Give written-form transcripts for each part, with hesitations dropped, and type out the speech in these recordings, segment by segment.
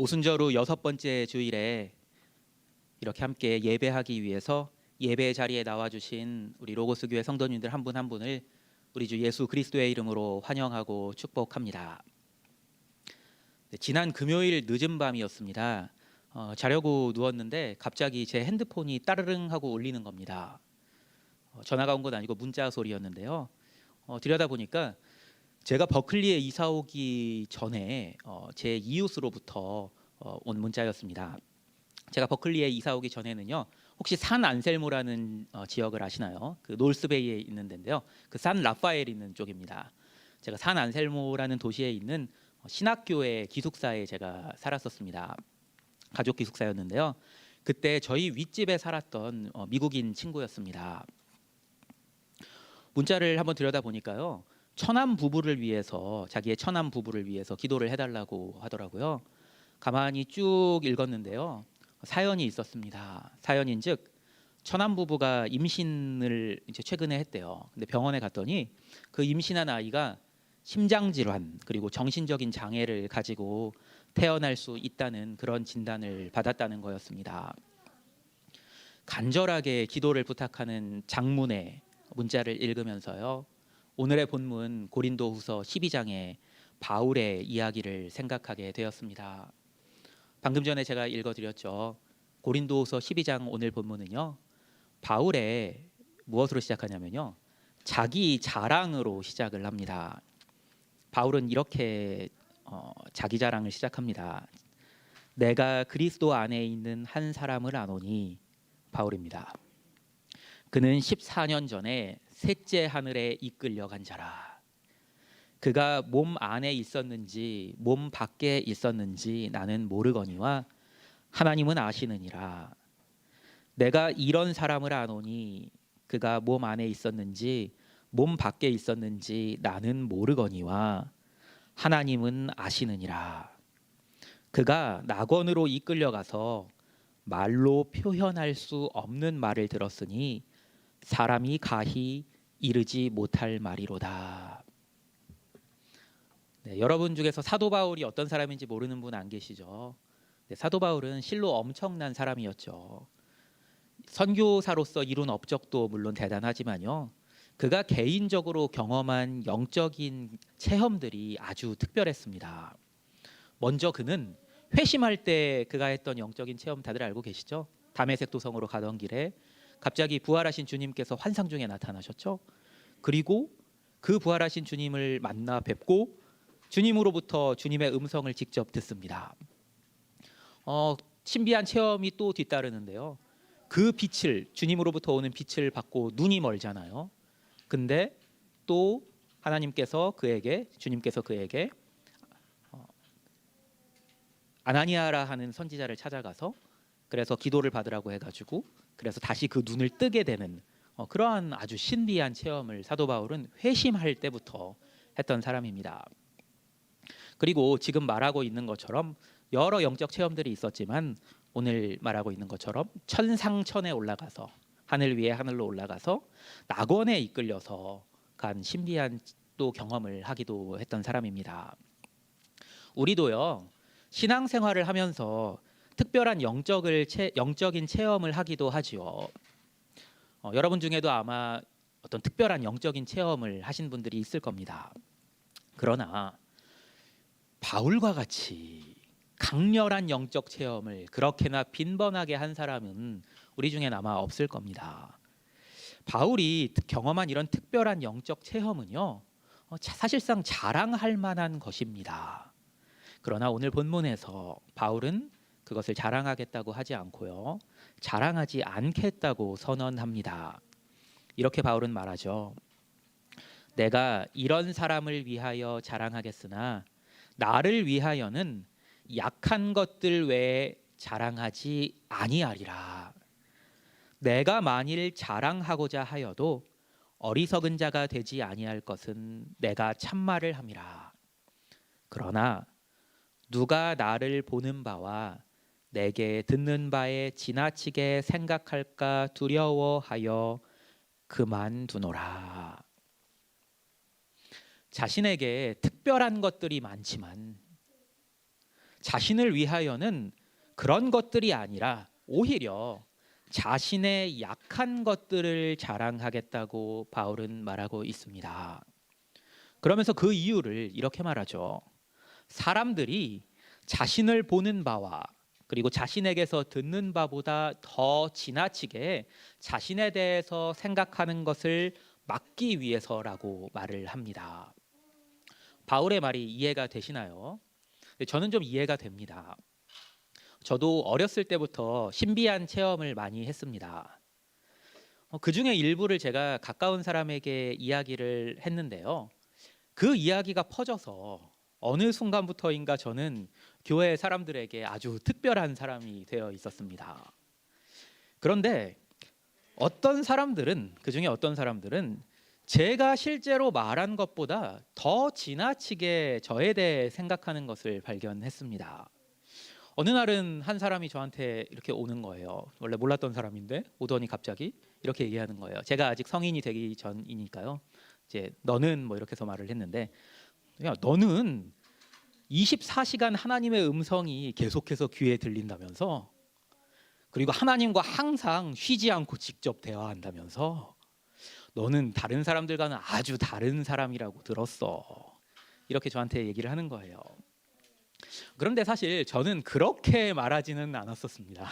오순절 후 6번째 주일에 이렇게 함께 예배하기 위해서 예배 자리에 나와주신 우리 로고스 교회 성도님들 한 분 한 분을 우리 주 예수 그리스도의 이름으로 환영하고 축복합니다. 지난 금요일 늦은 밤이었습니다. 자려고 누웠는데 갑자기 제 핸드폰이 따르릉 하고 울리는 겁니다. 전화가 온 건 아니고 문자 소리였는데요. 들여다보니까 제가 버클리에 이사 오기 전에 제 이웃으로부터 온 문자였습니다. 제가 버클리에 이사 오기 전에는요, 혹시 산 안셀모라는 지역을 아시나요? 그 노스베이에 있는 데인데요, 그 산 라파엘 있는 쪽입니다. 제가 산 안셀모라는 도시에 있는 신학교의 기숙사에 제가 살았었습니다. 가족 기숙사였는데요, 그때 저희 윗집에 살았던 미국인 친구였습니다. 문자를 한번 들여다보니까요, 처남 부부를 위해서, 자기의 처남 부부를 위해서 기도를 해달라고 하더라고요. 가만히 쭉 읽었는데요, 사연이 있었습니다. 사연인즉 처남 부부가 임신을 이제 최근에 했대요. 근데 병원에 갔더니 그 임신한 아이가 심장 질환 그리고 정신적인 장애를 가지고 태어날 수 있다는 그런 진단을 받았다는 거였습니다. 간절하게 기도를 부탁하는 장문의 문자를 읽으면서요, 오늘의 본문 고린도후서 12장의 바울의 이야기를 생각하게 되었습니다. 방금 전에 제가 읽어드렸죠. 고린도후서 12장 오늘 본문은요, 바울의 무엇으로 시작하냐면요, 자기 자랑으로 시작을 합니다. 바울은 이렇게 자기 자랑을 시작합니다. 내가 그리스도 안에 있는 한 사람을 아노니, 바울입니다. 그는 14년 전에 셋째 하늘에 이끌려간 자라. 그가 몸 안에 있었는지 몸 밖에 있었는지 나는 모르거니와 하나님은 아시느니라. 내가 이런 사람을 아노니 그가 몸 안에 있었는지 몸 밖에 있었는지 나는 모르거니와 하나님은 아시느니라. 그가 낙원으로 이끌려가서 말로 표현할 수 없는 말을 들었으니 사람이 가히 이르지 못할 말이로다. 네, 여러분 중에서 사도 바울이 어떤 사람인지 모르는 분 안 계시죠? 네, 사도 바울은 실로 엄청난 사람이었죠. 선교사로서 이룬 업적도 물론 대단하지만요, 그가 개인적으로 경험한 영적인 체험들이 아주 특별했습니다. 먼저 그는 회심할 때 그가 했던 영적인 체험 다들 알고 계시죠? 다메섹 도성으로 가던 길에 갑자기 부활하신 주님께서 환상 중에 나타나셨죠. 그리고 그 부활하신 주님을 만나 뵙고 주님으로부터 주님의 음성을 직접 듣습니다. 신비한 체험이 또 뒤따르는데요, 그 빛을, 주님으로부터 오는 빛을 받고 눈이 멀잖아요. 근데 또 하나님께서 그에게, 주님께서 그에게 아나니아라 하는 선지자를 찾아가서 그래서 기도를 받으라고 해가지고 그래서 다시 그 눈을 뜨게 되는 그러한 아주 신비한 체험을 사도 바울은 회심할 때부터 했던 사람입니다. 그리고 지금 말하고 있는 것처럼 여러 영적 체험들이 있었지만 오늘 말하고 있는 것처럼 천상천에 올라가서 하늘 위에 하늘로 올라가서 낙원에 이끌려서 간 신비한 또 경험을 하기도 했던 사람입니다. 우리도요, 신앙생활을 하면서 특별한 영적인 체험을 하기도 하지요. 여러분 중에도 아마 어떤 특별한 영적인 체험을 하신 분들이 있을 겁니다. 그러나 바울과 같이 강렬한 영적 체험을 그렇게나 빈번하게 한 사람은 우리 중엔 아마 없을 겁니다. 바울이 경험한 이런 특별한 영적 체험은요, 사실상 자랑할 만한 것입니다. 그러나 오늘 본문에서 바울은 그것을 자랑하겠다고 하지 않고요, 자랑하지 않겠다고 선언합니다. 이렇게 바울은 말하죠. 내가 이런 사람을 위하여 자랑하겠으나 나를 위하여는 약한 것들 외에 자랑하지 아니하리라. 내가 만일 자랑하고자 하여도 어리석은 자가 되지 아니할 것은 내가 참말을 함이라. 그러나 누가 나를 보는 바와 내게 듣는 바에 지나치게 생각할까 두려워하여 그만두노라. 자신에게 특별한 것들이 많지만 자신을 위하여는 그런 것들이 아니라 오히려 자신의 약한 것들을 자랑하겠다고 바울은 말하고 있습니다. 그러면서 그 이유를 이렇게 말하죠. 사람들이 자신을 보는 바와 그리고 자신에게서 듣는 바보다 더 지나치게 자신에 대해서 생각하는 것을 막기 위해서라고 말을 합니다. 바울의 말이 이해가 되시나요? 저는 좀 이해가 됩니다. 저도 어렸을 때부터 신비한 체험을 많이 했습니다. 그 중에 일부를 제가 가까운 사람에게 이야기를 했는데요. 그 이야기가 퍼져서 어느 순간부터인가 저는 교회 사람들에게 아주 특별한 사람이 되어 있었습니다. 그런데 그 중에 어떤 사람들은 제가 실제로 말한 것보다 더 지나치게 저에 대해 생각하는 것을 발견했습니다. 어느 날은 한 사람이 저한테 이렇게 오는 거예요. 원래 몰랐던 사람인데 오더니 갑자기 이렇게 얘기하는 거예요. 제가 아직 성인이 되기 전이니까요. 이제 너는 뭐 이렇게 해서 말을 했는데, 야, 너는 24시간 하나님의 음성이 계속해서 귀에 들린다면서, 그리고 하나님과 항상 쉬지 않고 직접 대화한다면서, 너는 다른 사람들과는 아주 다른 사람이라고 들었어. 이렇게 저한테 얘기를 하는 거예요. 그런데 사실 저는 그렇게 말하지는 않았었습니다.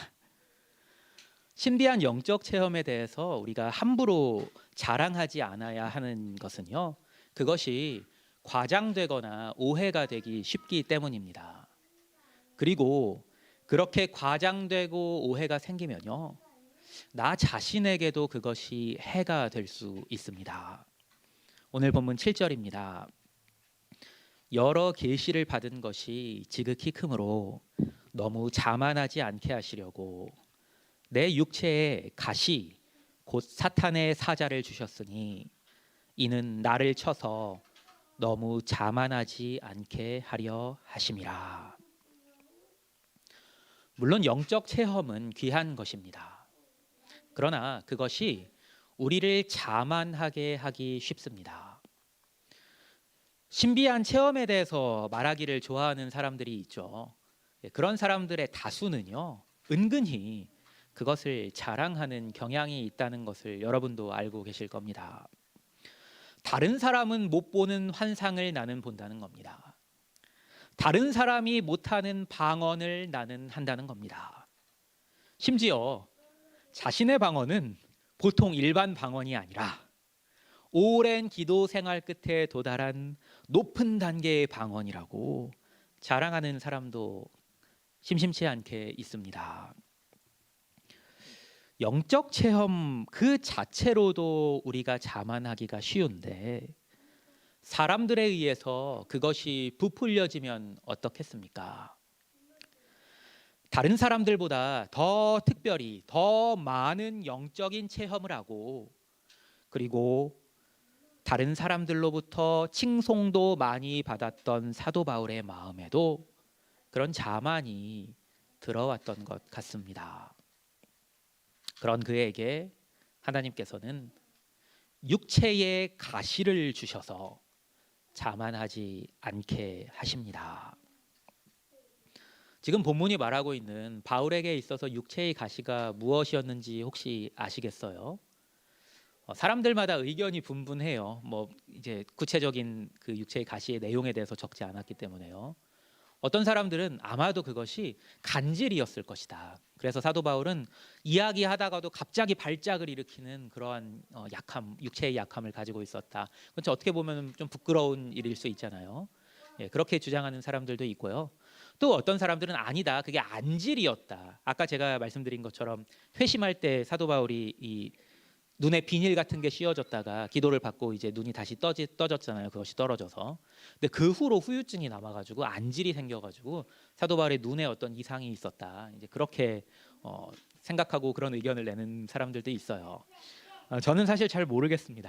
신비한 영적 체험에 대해서 우리가 함부로 자랑하지 않아야 하는 것은요, 그것이 과장되거나 오해가 되기 쉽기 때문입니다. 그리고 그렇게 과장되고 오해가 생기면요, 나 자신에게도 그것이 해가 될 수 있습니다. 오늘 본문 7절입니다. 여러 계시를 받은 것이 지극히 크므로 너무 자만하지 않게 하시려고 내 육체에 가시 곧 사탄의 사자를 주셨으니 이는 나를 쳐서 너무 자만하지 않게 하려 하심이라. 물론 영적 체험은 귀한 것입니다. 그러나 그것이 우리를 자만하게 하기 쉽습니다. 신비한 체험에 대해서 말하기를 좋아하는 사람들이 있죠. 그런 사람들의 다수는요, 은근히 그것을 자랑하는 경향이 있다는 것을 여러분도 알고 계실 겁니다. 다른 사람은 못 보는 환상을 나는 본다는 겁니다. 다른 사람이 못하는 방언을 나는 한다는 겁니다. 심지어 자신의 방언은 보통 일반 방언이 아니라 오랜 기도 생활 끝에 도달한 높은 단계의 방언이라고 자랑하는 사람도 심심치 않게 있습니다. 영적 체험 그 자체로도 우리가 자만하기가 쉬운데 사람들에 의해서 그것이 부풀려지면 어떻겠습니까? 다른 사람들보다 더 특별히 더 많은 영적인 체험을 하고, 그리고 다른 사람들로부터 칭송도 많이 받았던 사도 바울의 마음에도 그런 자만이 들어왔던 것 같습니다. 그런 그에게 하나님께서는 육체의 가시를 주셔서 자만하지 않게 하십니다. 지금 본문이 말하고 있는 바울에게 있어서 육체의 가시가 무엇이었는지 혹시 아시겠어요? 사람들마다 의견이 분분해요. 뭐 이제 구체적인 그 육체의 가시의 내용에 대해서 적지 않았기 때문에요. 어떤 사람들은 아마도 그것이 간질이었을 것이다. 그래서 사도 바울은 이야기하다가도 갑자기 발작을 일으키는 그러한 약함, 육체의 약함을 가지고 있었다. 그렇죠. 어떻게 보면 좀 부끄러운 일일 수 있잖아요. 예, 그렇게 주장하는 사람들도 있고요. 또 어떤 사람들은 아니다, 그게 안질이었다. 아까 제가 말씀드린 것처럼 회심할 때 사도 바울이 이 눈에 비닐 같은 게 씌워졌다가 기도를 받고 이제 눈이 다시 떠졌잖아요. 그것이 떨어져서. 근데 그 후로 후유증이 남아가지고 안질이 생겨가지고 사도 바울의 눈에 어떤 이상이 있었다. 이제 그렇게 생각하고 그런 의견을 내는 사람들도 있어요. 저는 사실 잘 모르겠습니다.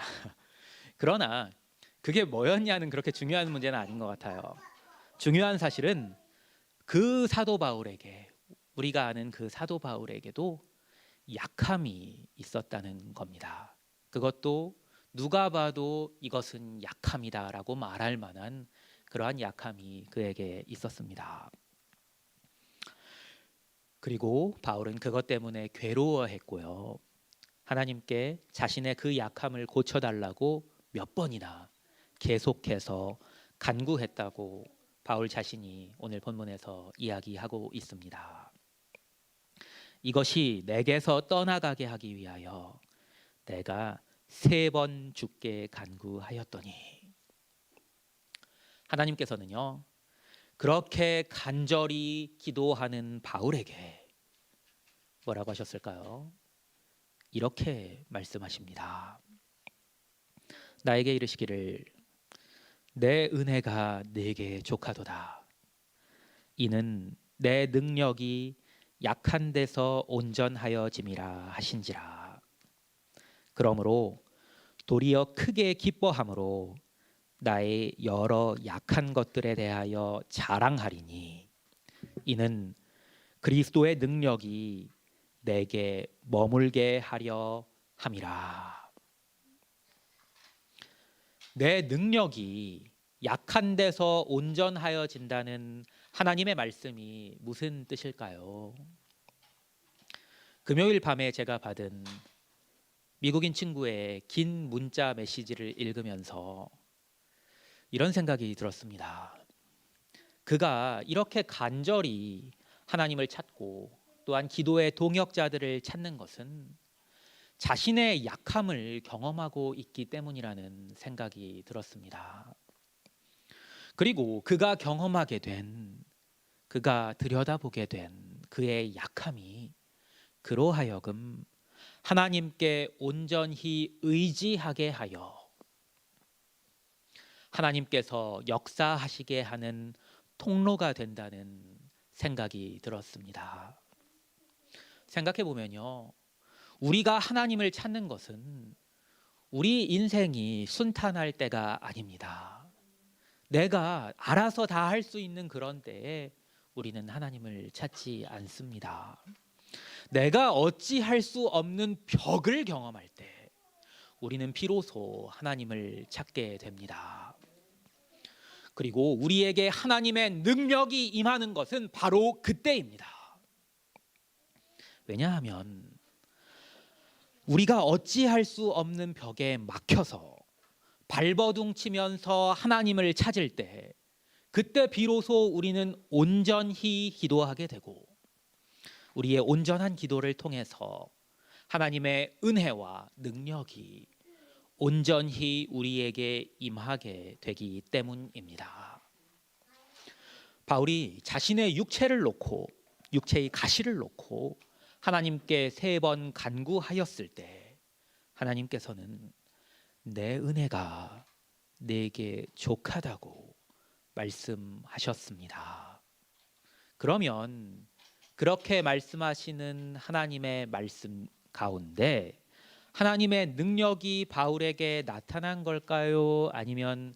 그러나 그게 뭐였냐는 그렇게 중요한 문제는 아닌 것 같아요. 중요한 사실은 그 사도 바울에게, 우리가 아는 그 사도 바울에게도 약함이 있었다는 겁니다. 그것도 누가 봐도 이것은 약함이다라고 말할 만한 그러한 약함이 그에게 있었습니다. 그리고 바울은 그것 때문에 괴로워했고요. 하나님께 자신의 그 약함을 고쳐달라고 몇 번이나 계속해서 간구했다고 바울 자신이 오늘 본문에서 이야기하고 있습니다. 이것이 내게서 떠나가게 하기 위하여 내가 3번 주께 간구하였더니, 하나님께서는요 그렇게 간절히 기도하는 바울에게 뭐라고 하셨을까요? 이렇게 말씀하십니다. 나에게 이르시기를 내 은혜가 네게 족하도다. 이는 내 능력이 약한 데서 온전하여짐이라 하신지라. 그러므로 도리어 크게 기뻐함으로 나의 여러 약한 것들에 대하여 자랑하리니 이는 그리스도의 능력이 내게 머물게 하려 함이라. 내 능력이 약한 데서 온전하여진다는 하나님의 말씀이 무슨 뜻일까요? 금요일 밤에 제가 받은 미국인 친구의 긴 문자 메시지를 읽으면서 이런 생각이 들었습니다. 그가 이렇게 간절히 하나님을 찾고 또한 기도의 동역자들을 찾는 것은 자신의 약함을 경험하고 있기 때문이라는 생각이 들었습니다. 그리고 그가 경험하게 된, 그가 들여다보게 된 그의 약함이 그로 하여금 하나님께 온전히 의지하게 하여 하나님께서 역사하시게 하는 통로가 된다는 생각이 들었습니다. 생각해 보면요, 우리가 하나님을 찾는 것은 우리 인생이 순탄할 때가 아닙니다. 내가 알아서 다 할 수 있는 그런 때에 우리는 하나님을 찾지 않습니다. 내가 어찌할 수 없는 벽을 경험할 때 우리는 비로소 하나님을 찾게 됩니다. 그리고 우리에게 하나님의 능력이 임하는 것은 바로 그때입니다. 왜냐하면 우리가 어찌할 수 없는 벽에 막혀서 발버둥 치면서 하나님을 찾을 때, 그때 비로소 우리는 온전히 기도하게 되고 우리의 온전한 기도를 통해서 하나님의 은혜와 능력이 온전히 우리에게 임하게 되기 때문입니다. 바울이 자신의 육체를 놓고, 육체의 가시를 놓고 하나님께 3번 간구하였을 때 하나님께서는 내 은혜가 네게 족하다고 말씀하셨습니다. 그러면 그렇게 말씀하시는 하나님의 말씀 가운데 하나님의 능력이 바울에게 나타난 걸까요? 아니면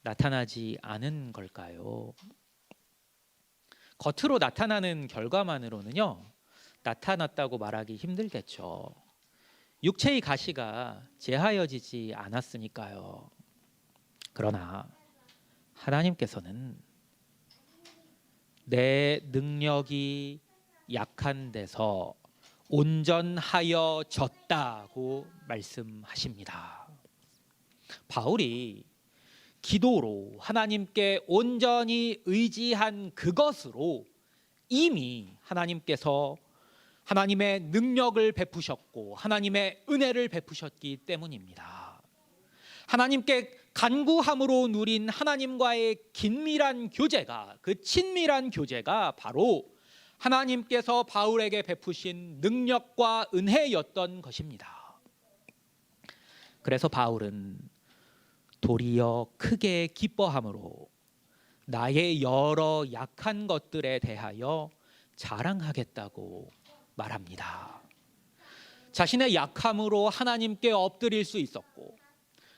나타나지 않은 걸까요? 겉으로 나타나는 결과만으로는요, 나타났다고 말하기 힘들겠죠. 육체의 가시가 제하여지지 않았으니까요. 그러나 하나님께서는 내 능력이 약한 데서 온전하여졌다고 말씀하십니다. 바울이 기도로 하나님께 온전히 의지한 그것으로 이미 하나님께서 하나님의 능력을 베푸셨고 하나님의 은혜를 베푸셨기 때문입니다. 하나님께 간구함으로 누린 하나님과의 긴밀한 교제가, 그 친밀한 교제가 바로 하나님께서 바울에게 베푸신 능력과 은혜였던 것입니다. 그래서 바울은 도리어 크게 기뻐함으로 나의 여러 약한 것들에 대하여 자랑하겠다고 말합니다. 자신의 약함으로 하나님께 엎드릴 수 있었고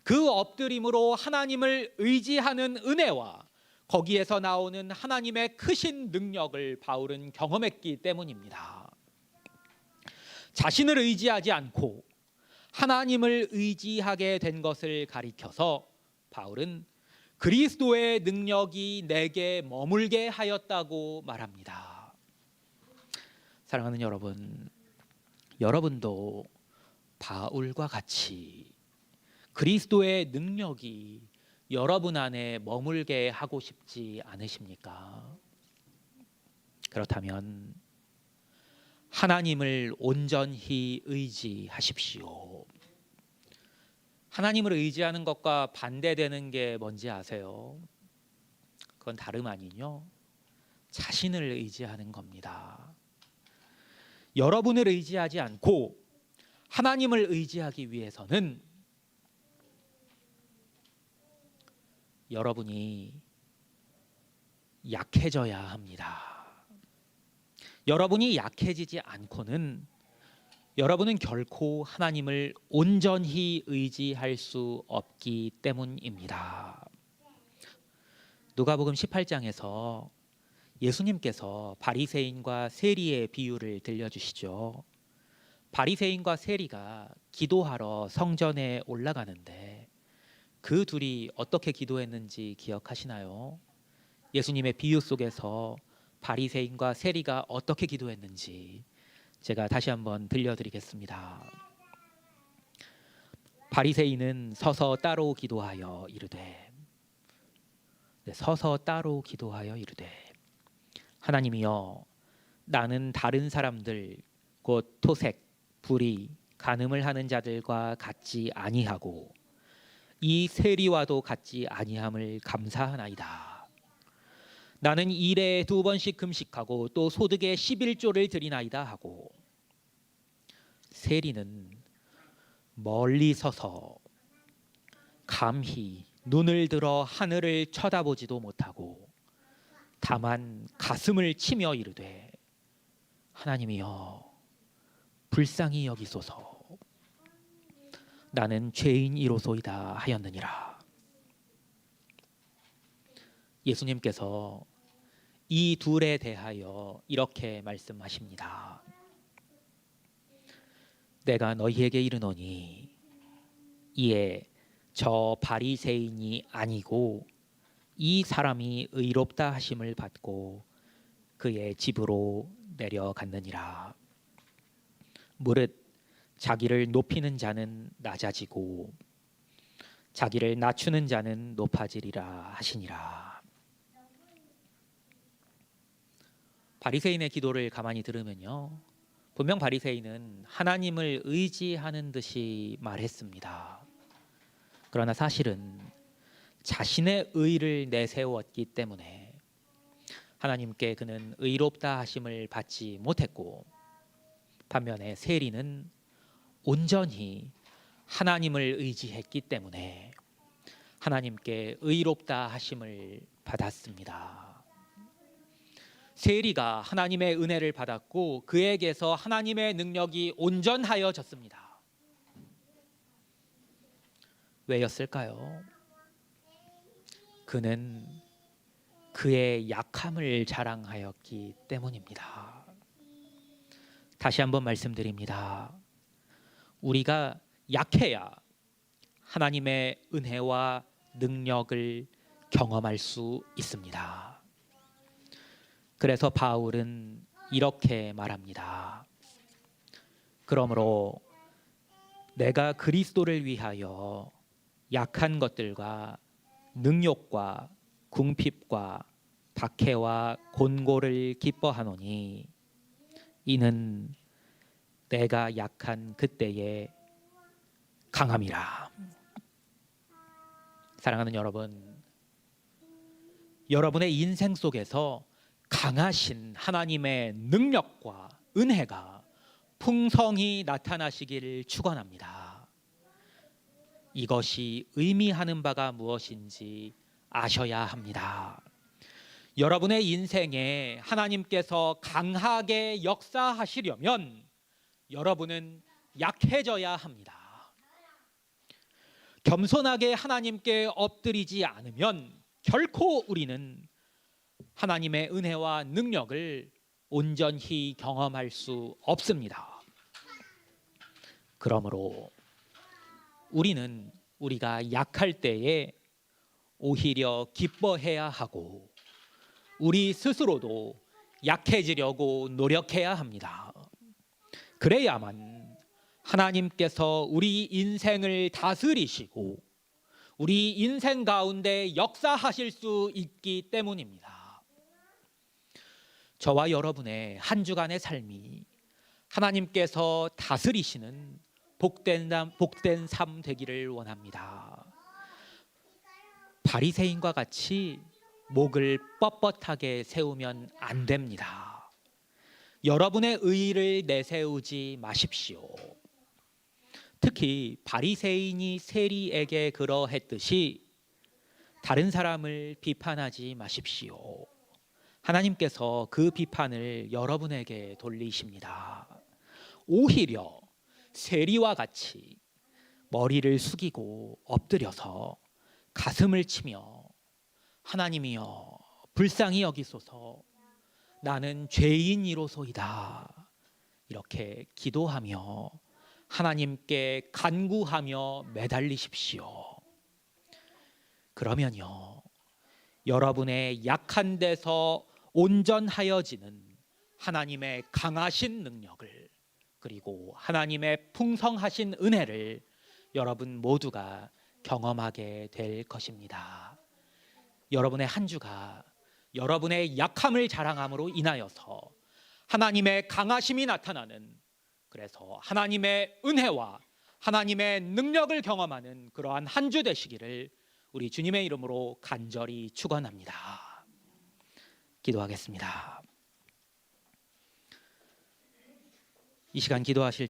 그 엎드림으로 하나님을 의지하는 은혜와 거기에서 나오는 하나님의 크신 능력을 바울은 경험했기 때문입니다. 자신을 의지하지 않고 하나님을 의지하게 된 것을 가리켜서 바울은 그리스도의 능력이 내게 머물게 하였다고 말합니다. 사랑하는 여러분, 여러분도 바울과 같이 그리스도의 능력이 여러분 안에 머물게 하고 싶지 않으십니까? 그렇다면 하나님을 온전히 의지하십시오. 하나님을 의지하는 것과 반대되는 게 뭔지 아세요? 그건 다름 아니뇨, 자신을 의지하는 겁니다. 여러분을 의지하지 않고 하나님을 의지하기 위해서는 여러분이 약해져야 합니다. 여러분이 약해지지 않고는 여러분은 결코 하나님을 온전히 의지할 수 없기 때문입니다. 누가복음 18장에서 예수님께서 바리새인과 세리의 비유를 들려주시죠. 바리새인과 세리가 기도하러 성전에 올라가는데 그 둘이 어떻게 기도했는지 기억하시나요? 예수님의 비유 속에서 바리새인과 세리가 어떻게 기도했는지 제가 다시 한번 들려드리겠습니다. 바리새인은 서서 따로 기도하여 이르되, 서서 따로 기도하여 이르되, 하나님이여, 나는 다른 사람들 곧 토색, 불의, 간음을 하는 자들과 같지 아니하고 이 세리와도 같지 아니함을 감사하나이다. 나는 일에 2번씩 금식하고 또 소득의 11조를 드리나이다 하고, 세리는 멀리 서서 감히 눈을 들어 하늘을 쳐다보지도 못하고 다만 가슴을 치며 이르되, 하나님이여, 불쌍히 여기소서. 나는 죄인이로소이다 하였느니라. 예수님께서 이 둘에 대하여 이렇게 말씀하십니다. 내가 너희에게 이르노니 이에 저 바리새인이 아니고 이 사람이 의롭다 하심을 받고 그의 집으로 내려갔느니라. 무릇 자기를 높이는 자는 낮아지고 자기를 낮추는 자는 높아지리라 하시니라. 바리새인의 기도를 가만히 들으면요, 분명 바리새인은 하나님을 의지하는 듯이 말했습니다. 그러나 사실은 자신의 의를 내세웠기 때문에 하나님께 그는 의롭다 하심을 받지 못했고, 반면에 세리는 온전히 하나님을 의지했기 때문에 하나님께 의롭다 하심을 받았습니다. 세리가 하나님의 은혜를 받았고 그에게서 하나님의 능력이 온전하여졌습니다. 왜였을까요? 그는 그의 약함을 자랑하였기 때문입니다. 다시 한번 말씀드립니다. 우리가 약해야 하나님의 은혜와 능력을 경험할 수 있습니다. 그래서 바울은 이렇게 말합니다. 그러므로 내가 그리스도를 위하여 약한 것들과 능욕과 궁핍과 박해와 곤고를 기뻐하노니 이는 내가 약한 그때의 강함이라. 사랑하는 여러분, 여러분의 인생 속에서 강하신 하나님의 능력과 은혜가 풍성히 나타나시기를 축원합니다. 이것이 의미하는 바가 무엇인지 아셔야 합니다. 여러분의 인생에 하나님께서 강하게 역사하시려면 여러분은 약해져야 합니다. 겸손하게 하나님께 엎드리지 않으면 결코 우리는 하나님의 은혜와 능력을 온전히 경험할 수 없습니다. 그러므로 우리는 우리가 약할 때에 오히려 기뻐해야 하고 우리 스스로도 약해지려고 노력해야 합니다. 그래야만 하나님께서 우리 인생을 다스리시고 우리 인생 가운데 역사하실 수 있기 때문입니다. 저와 여러분의 한 주간의 삶이 하나님께서 다스리시는 복된 삶 되기를 원합니다. 바리새인과 같이 목을 뻣뻣하게 세우면 안 됩니다. 여러분의 의의를 내세우지 마십시오. 특히 바리새인이 세리에게 그러했듯이 다른 사람을 비판하지 마십시오. 하나님께서 그 비판을 여러분에게 돌리십니다. 오히려 세리와 같이 머리를 숙이고 엎드려서 가슴을 치며 하나님이여 불쌍히 여기소서 나는 죄인이로소이다 이렇게 기도하며 하나님께 간구하며 매달리십시오. 그러면요 여러분의 약한 데서 온전하여지는 하나님의 강하신 능력을 그리고 하나님의 풍성하신 은혜를 여러분 모두가 경험하게 될 것입니다. 여러분의 한 주가 여러분의 약함을 자랑함으로 인하여서 하나님의 강하심이 나타나는 그래서 하나님의 은혜와 하나님의 능력을 경험하는 그러한 한 주 되시기를 우리 주님의 이름으로 간절히 축원합니다. 기도하겠습니다. 이 시간 기도하실